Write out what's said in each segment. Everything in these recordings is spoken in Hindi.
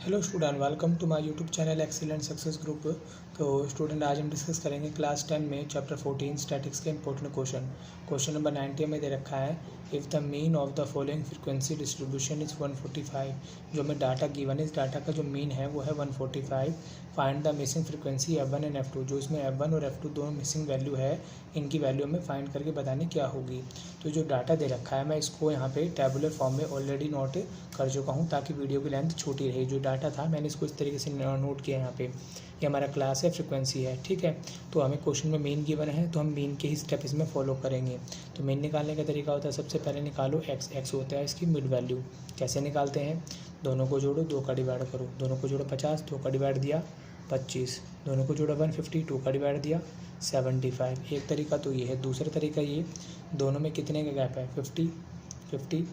Hello student, welcome to my YouTube channel excellent success group. तो स्टूडेंट, आज हम डिस्कस करेंगे क्लास 10 में चैप्टर 14 स्टैटिक्स के इंपॉर्टेंट क्वेश्चन नंबर 90 में दे रखा है। If the mean of the following frequency distribution is 145। जो हमें डाटा गिवन है, इस डाटा का जो मीन है वो है 145। Find the missing frequency F1 and F2। जो इसमें F1 और F2 दोनों मिसिंग वैल्यू है, इनकी वैल्यू हमें फाइंड करके बतानी क्या होगी। तो जो डाटा दे रखा है मैं इसको यहाँ पे टेबुलर फॉर्म में ऑलरेडी नोट कर चुका हूँ ताकि वीडियो की लेंथ छोटी रहे। जो डाटा था मैंने इसको इस तरीके से नोट किया यहाँ पे। ये हमारा क्लास है, फ्रीक्वेंसी है, ठीक है। तो हमें क्वेश्चन में मीन गिवन है तो हम मीन के ही स्टेप इसमें फॉलो करेंगे। तो मीन निकालने का तरीका होता है, सबसे पहले निकालो एक्स होता है इसकी मिड वैल्यू। कैसे निकालते हैं? दोनों को जोड़ो, 2 का डिवाइड करो। दोनों को जोड़ो 50, 2 का डिवाइड दिया 25। दोनों को जोड़ो 150, 2 का डिवाइड दिया 75। एक तरीका तो ये है। दूसरा तरीका ये, दोनों में कितने का गैप है? 50 50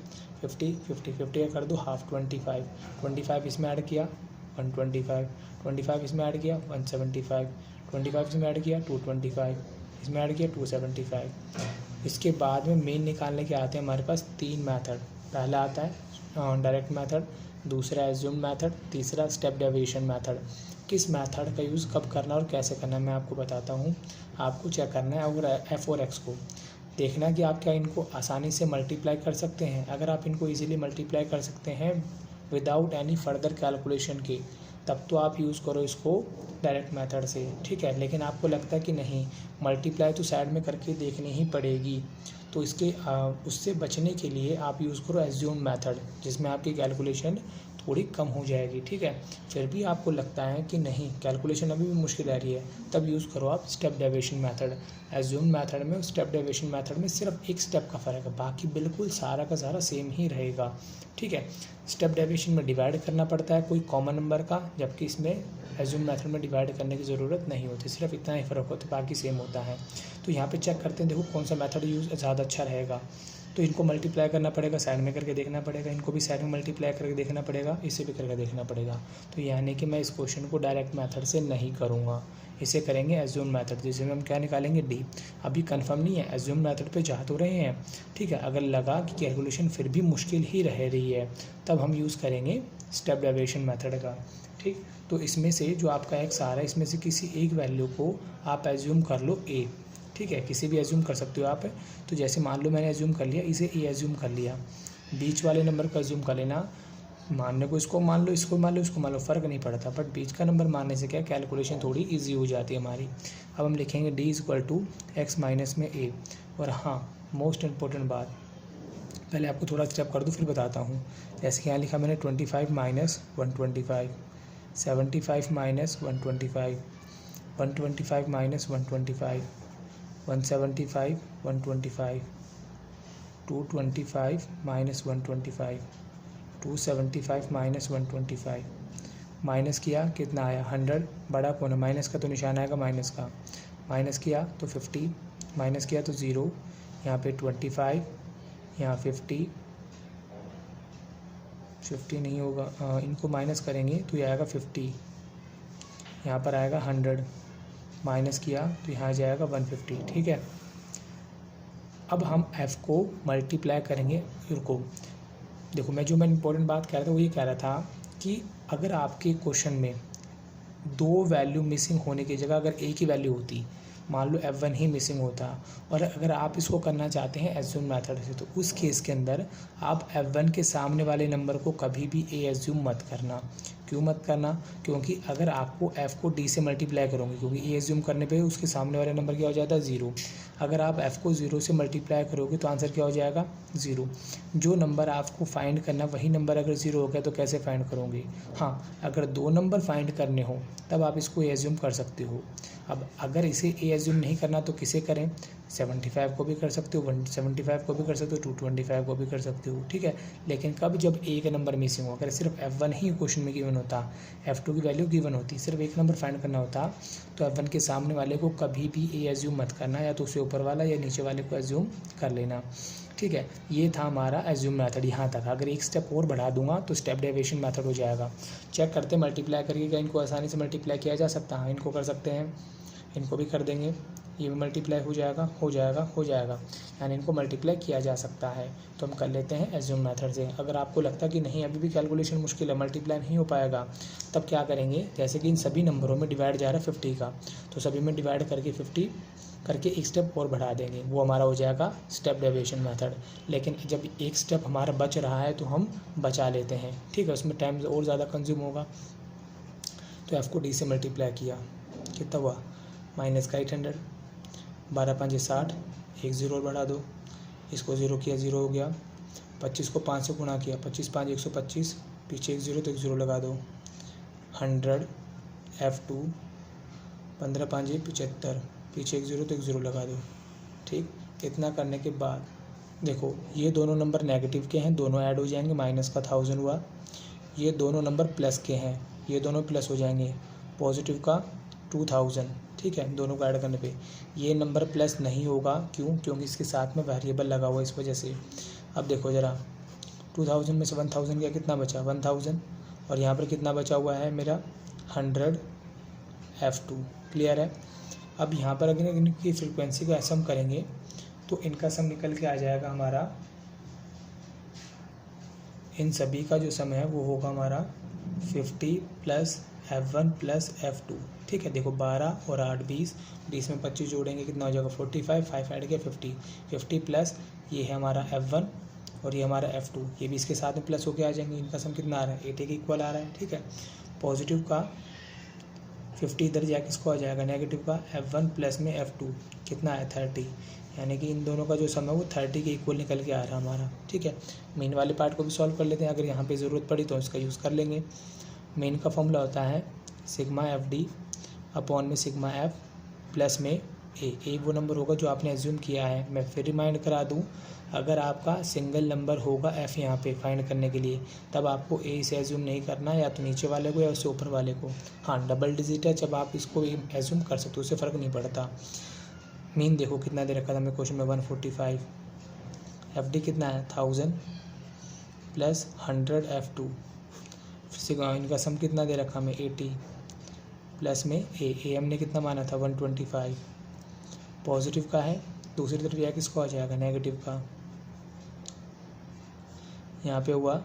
50 50 50 का कर दो हाफ, 25 25 इसमें ऐड किया 125 25 इसमें ऐड किया 175 25 इसमें ऐड किया 225 इसमें ऐड किया 275। इसके बाद में मेन निकालने के आते हैं हमारे पास 3 मेथड। पहला आता है डायरेक्ट मेथड, दूसरा एज्यूम मेथड, तीसरा स्टेप डेविएशन मेथड। किस मेथड का यूज़ कब करना और कैसे करना है मैं आपको बताता हूँ। आपको चेक करना है अगर एफ और एक्स को देखना है कि आप क्या इनको आसानी से मल्टीप्लाई कर सकते हैं। अगर आप इनको इजीली मल्टीप्लाई कर सकते हैं विदाउट एनी फर्दर कैलकुलेशन के, तब तो आप यूज़ करो इसको डायरेक्ट मेथड से, ठीक है। लेकिन आपको लगता है कि नहीं, मल्टीप्लाई तो साइड में करके देखनी ही पड़ेगी, तो इसके उससे बचने के लिए आप यूज़ करो एज्यूम मेथड, जिसमें आपकी कैलकुलेशन थोड़ी कम हो जाएगी, ठीक है। फिर भी आपको लगता है कि नहीं, कैलकुलेशन अभी भी मुश्किल आ रही है, तब यूज़ करो आप step deviation method. Assume method में और स्टेप डेविएशन मेथड में सिर्फ एक स्टेप का फ़र्क है, बाकी बिल्कुल सारा का सारा सेम ही रहेगा, ठीक है। स्टेप डेविएशन में डिवाइड करना पड़ता है कोई कॉमन नंबर का, जबकि इसमें एज्यूम मेथड में डिवाइड करने की ज़रूरत नहीं होती, सिर्फ इतना ही फ़र्क होता है, बाकी सेम होता है। तो यहाँ पे चेक करते हैं, देखो कौन सा मेथड यूज़ ज़्यादा अच्छा रहेगा। तो इनको मल्टीप्लाई करना पड़ेगा, साइड में करके देखना पड़ेगा, इनको भी साइड में मल्टीप्लाई करके देखना पड़ेगा, इसे भी करके देखना पड़ेगा। तो यानी कि मैं इस क्वेश्चन को डायरेक्ट मेथड से नहीं करूँगा, इसे करेंगे एज्यूम मेथड, जिसमें हम क्या निकालेंगे डी। अभी कंफर्म नहीं है, एज्यूम मेथड पे जा तो रहे हैं, ठीक है। अगर लगा कि कैलकुलेशन फिर भी मुश्किल ही रह रही है, तब हम यूज़ करेंगे स्टेप डेविएशन मेथड का, ठीक। तो इसमें से जो आपका एक्स आ रहा है, इसमें से किसी एक वैल्यू को आप एज्यूम कर लो ए, ठीक है। किसी भी एज्यूम कर सकते हो आप। तो जैसे मान लो मैंने एज्यूम कर लिया, इसे ए एज्यूम कर लिया, बीच वाले नंबर को एज्यूम कर लेना। मानने को इसको मान लो, इसको मान लो, इसको मान लो, फ़र्क नहीं पड़ता, बट बीच का नंबर मानने से क्या कैलकुलेशन थोड़ी इजी हो जाती है हमारी। अब हम लिखेंगे D is equal to X minus में ए। और हाँ, मोस्ट इम्पोर्टेंट बात, पहले आपको थोड़ा स्टेप कर दूँ फिर बताता हूँ। जैसे कि यहाँ लिखा मैंने 25 minus 125, 75 minus 125, 125 minus 125, 175 125, 225 minus 125, 275 minus 125। Minus किया कितना आया? 100। बड़ा कौन है? माइनस का तो निशान आएगा माइनस का। माइनस किया तो 50, माइनस किया तो 0, यहाँ पे 25, यहाँ 50 नहीं होगा, इनको माइनस करेंगे तो ये आएगा 50, यहाँ पर आएगा 100, माइनस किया तो यहाँ जाएगा 150, ठीक है। अब हम f को मल्टीप्लाई करेंगे। रुको, देखो मैं इंपॉर्टेंट बात कह रहा था वो ये कह रहा था कि अगर आपके क्वेश्चन में 2 वैल्यू मिसिंग होने की जगह अगर एक ही वैल्यू होती, मान लो F1 ही मिसिंग होता, और अगर आप इसको करना चाहते हैं एज्यूम मेथड से, तो उस केस के अंदर आप F1 के सामने वाले नंबर को कभी भी ए एज्यूम मत करना। क्यों मत करना? क्योंकि अगर आपको f को d से मल्टीप्लाई करोगे, क्योंकि ए एज्यूम करने पे उसके सामने वाले नंबर क्या हो जाता है? 0। अगर आप f को 0 से मल्टीप्लाई करोगे तो आंसर क्या हो जाएगा? 0। जो नंबर आपको फाइंड करना वही नंबर अगर 0 हो गया तो कैसे फाइंड करोगे? हाँ, अगर 2 नंबर फाइंड करने हो तब आप इसको एज्यूम कर सकते हो। अब अगर इसे ए एज्यूम नहीं करना तो किसे करें? 75 को भी कर सकते हो, 175 को भी कर सकते हो, 225 को भी कर सकते हो, ठीक है। लेकिन कब? जब एक नंबर मिसिंग हो। अगर सिर्फ F1 ही क्वेश्चन में गिवन होता, F2 की वैल्यू गिवन होती, सिर्फ एक नंबर फाइंड करना होता, तो F1 के सामने वाले को कभी भी ए एज्यूम मत करना, या तो उससे ऊपर वाला या नीचे वाले को एज्यूम कर लेना, ठीक है। ये था हमारा एज्यूम मेथड यहाँ तक। अगर एक स्टेप और बढ़ा दूंगा तो स्टेप डेविएशन मेथड हो जाएगा। चेक करते हैं मल्टीप्लाई करके क्या इनको आसानी से मल्टीप्लाई किया जा सकता है? इनको कर सकते हैं। इनको भी कर देंगे, ये भी मल्टीप्लाई हो जाएगा, हो जाएगा, हो जाएगा, यानी इनको मल्टीप्लाई किया जा सकता है। तो हम कर लेते हैं एज्यूम मेथड से। अगर आपको लगता है कि नहीं अभी भी कैलकुलेशन मुश्किल है, मल्टीप्लाई नहीं हो पाएगा, तब क्या करेंगे, जैसे कि इन सभी नंबरों में डिवाइड जा रहा है 50 का, तो सभी में डिवाइड करके 50 करके एक स्टेप और बढ़ा देंगे, वो हमारा हो जाएगा स्टेप डेविएशन मेथड। लेकिन जब एक स्टेप हमारा बच रहा है तो हम बचा लेते हैं, ठीक है, उसमें टाइम और ज़्यादा कंज्यूम होगा। तो एफ को डी से मल्टीप्लाई किया, कितना हुआ, माइनस का 800, 12 5 60, एक ज़ीरो और बढ़ा दो, इसको ज़ीरो किया, ज़ीरो हो गया। 25 को 5 से गुणा किया, 25 5 125, पीछे एक ज़ीरो तो एक ज़ीरो लगा दो। 100 F2, 15 5 75, पीछे एक ज़ीरो तो एक ज़ीरो लगा दो, ठीक। इतना करने के बाद देखो ये दोनों नंबर नेगेटिव के हैं, दोनों ऐड हो जाएंगे, माइनस का 1000 हुआ। ये दोनों नंबर प्लस के हैं, ये दोनों प्लस हो जाएंगे, पॉजिटिव का 2000, ठीक है, दोनों को ऐड करने पे ये नंबर प्लस नहीं होगा, क्यों, क्योंकि इसके साथ में वेरिएबल लगा हुआ है, इस वजह से। अब देखो ज़रा, 2000 में से 1000 गया, कितना बचा, 1000, और यहाँ पर कितना बचा हुआ है मेरा, 100 F2, क्लियर है। अब यहाँ पर अगर इनकी फ्रीक्वेंसी का सम करेंगे तो इनका सम निकल के आ जाएगा हमारा, इन सभी का जो सम है वो होगा हमारा 50 प्लस F1 प्लस F2, ठीक है। देखो 12 और 8 20, 20 में 25 जोड़ेंगे कितना हो जाएगा 45, 5 ऐड किया 50, 50 प्लस ये है हमारा F1 और ये हमारा F2, ये भी इसके साथ में प्लस होके आ जाएंगे। इनका सम कितना आ रहा है, 80 के इक्वल आ रहा है, ठीक है। पॉजिटिव का 50 इधर जाके किसको आ जाएगा, नेगेटिव का F1 प्लस में F2 कितना है 30, यानी कि इन दोनों का जो सम है वो 30 के इक्वल निकल के आ रहा है हमारा, ठीक है। मेन वाले पार्ट को भी सॉल्व कर लेते हैं, अगर यहाँ पे ज़रूरत पड़ी तो इसका यूज़ कर लेंगे। मेन का फॉर्मूला होता है सिग्मा FD अपॉन में सिग्मा F प्लस में ए वो नंबर होगा जो आपने एज्यूम किया है। मैं फिर रिमाइंड करा दूँ, अगर आपका सिंगल नंबर होगा F यहाँ पे फाइंड करने के लिए, तब आपको ए से एज्यूम नहीं करना, या तो नीचे वाले को या उससे ऊपर वाले को। हाँ डबल डिजिट है, जब आप इसको एज्यूम कर सकते हो, उससे फ़र्क नहीं पड़ता। मीन देखो कितना दे रखा था हमें क्वेश्चन में 145, FD कितना है 1000 प्लस 100 F2, इनका सम कितना दे रखा हमें 80 प्लस में ए हमने कितना माना था 125, पॉजिटिव का है, दूसरी तरफ यह किसको आ जाएगा नेगेटिव का, यहाँ पे हुआ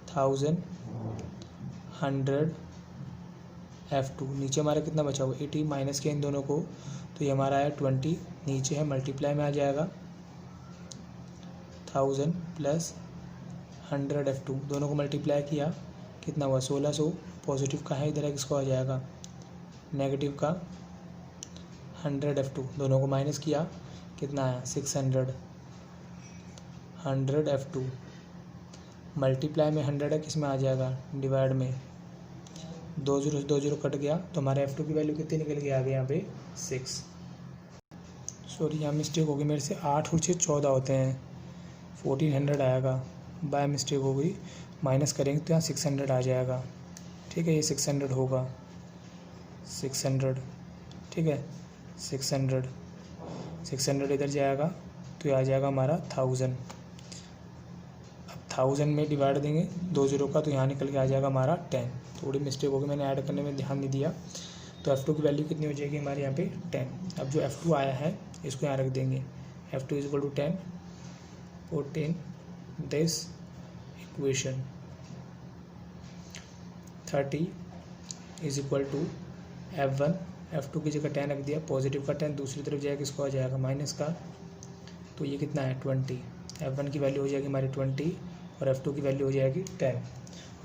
1000 100 F2, नीचे हमारा कितना बचा हुआ 80, माइनस के इन दोनों को, तो ये हमारा है 20, नीचे है मल्टीप्लाई में आ जाएगा 1000 प्लस 100 F2, दोनों को मल्टीप्लाई किया कितना हुआ 1600, पॉजिटिव का है इधर है किसको आ जाएगा नेगेटिव का 100 F2, दोनों को माइनस किया कितना आया 600, 100 F2 मल्टीप्लाई में 100 है, किस में आ जाएगा डिवाइड में, 2 0 कट गया, तो हमारे F2 की वैल्यू कितनी निकल के आ गई यहाँ पे 6। सॉरी यहाँ मिस्टेक हो गई मेरे से, 8 और 6 14 होते हैं, 1400 आएगा, बाय मिस्टेक हो गई, माइनस करेंगे तो यहाँ 600 आ जाएगा, ठीक है। ये 600 होगा 600, ठीक है, 600 इधर जाएगा तो ये आ जाएगा हमारा 1000। अब 1000 में डिवाइड देंगे 2 0 का, तो यहाँ निकल के आ जाएगा हमारा 10। थोड़ी मिस्टेक होगी, मैंने ऐड करने में ध्यान नहीं दिया। तो F2 की वैल्यू कितनी हो जाएगी हमारे यहाँ पे 10। अब जो F2 आया है इसको यहाँ रख देंगे, F2 is equal to 10 put in this equation, 30 is equal to F1, F2 की जगह 10 रख दिया, पॉजिटिव का 10, दूसरी तरफ जाएगा किसको आ जाएगा माइनस का, तो ये कितना है 20, F1 की वैल्यू हो जाएगी हमारी 20 और F2 की वैल्यू हो जाएगी 10।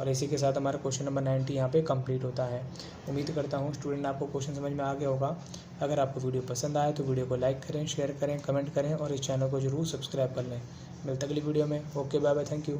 और इसी के साथ हमारा क्वेश्चन नंबर 90 यहाँ पे कंप्लीट होता है। उम्मीद करता हूँ स्टूडेंट आपको क्वेश्चन समझ में आ गया होगा। अगर आपको वीडियो पसंद आए तो वीडियो को लाइक करें, शेयर करें, कमेंट करें और इस चैनल को जरूर सब्सक्राइब कर लें। मिलते अगली वीडियो में। Okay bye bye, thank you.